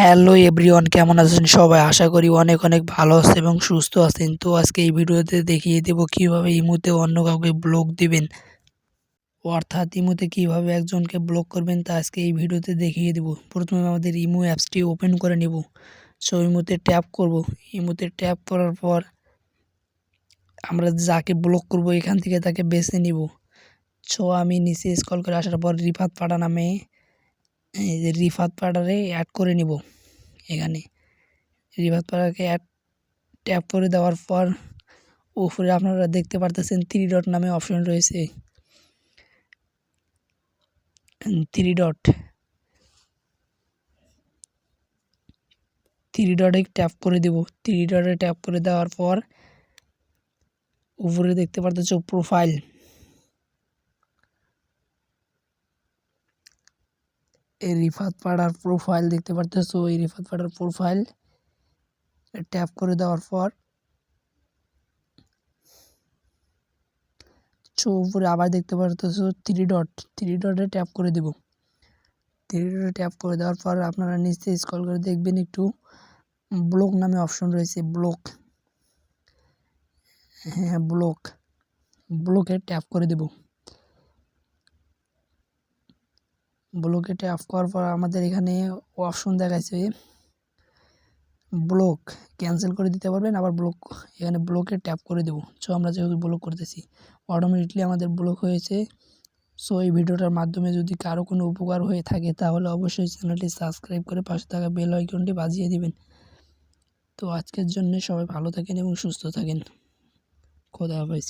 Hello everyone, কেমন আছেন সবাই? আশা করি অনেক অনেক ভালো আছেন এবং সুস্থ আছেন। তো আজকে এই ভিডিওতে দেখিয়ে দেব কিভাবে ইমোতে অন্য কাউকে ব্লক দিবেন, অর্থাৎ ইমোতে কিভাবে একজনকে ব্লক করবেন তা আজকে এই ভিডিওতে দেখিয়ে দেব। প্রথমে আমাদের ইমো অ্যাপসটি ওপেন করে নেব। সো ইমোতে ট্যাপ করব। ইমোতে ট্যাপ করার পর আমরা যাকে ব্লক করব এখান থেকে তাকে বেছে নিব। সো আমি নিচে স্ক্রল করে আসার পর রিফাত পাড়া নামে এই যে রিফাত পাড়ারে অ্যাড করে নিব। এখানে রিফাত পাড়াকে ট্যাপ করে দেওয়ার পর উপরে আপনারা দেখতে পারতেছেন 3 ডট নামে অপশন রয়েছে। 3 ডটে ট্যাপ করে দেব। 3 ডটে ট্যাপ করে দেওয়ার পর উপরে দেখতে পারতেছো প্রোফাইল। এই রিফাত পাড়ার প্রোফাইল দেখতে পারতেছো। এই রিফাত পাড়ার প্রোফাইল ট্যাপ করে দেওয়ার পর উপরে আবার দেখতে পারতেছো 3 ডটে ট্যাপ করে দেব। 3 ডটে ট্যাপ করে দেওয়ার পর আপনারা নিচে স্ক্রল করে দেখবেন একটু ব্লক নামে অপশন রয়েছে। ব্লক, হ্যাঁ ব্লকে ট্যাপ করে দেব। ব্লকে ট্যাপ করার পর আমাদের এখানে অপশন দেখাচ্ছে ব্লক, ক্যান্সেল করে দিতে পারবেন, আবার ব্লক এখানে ব্লকে ট্যাপ করে দেব। সো আমরা যেহেতু ব্লক করতেছি অটোমেটিকলি আমাদের ব্লক হয়েছে। সো এই ভিডিওটার মাধ্যমে যদি কারো কোনো উপকার হয়ে থাকে তাহলে অবশ্যই চ্যানেলটি সাবস্ক্রাইব করে পাশে থাকা বেল আইকনটি বাজিয়ে দিবেন। তো আজকের জন্য সবাই ভালো থাকেন এবং সুস্থ থাকেন। খোদা হাফেজ।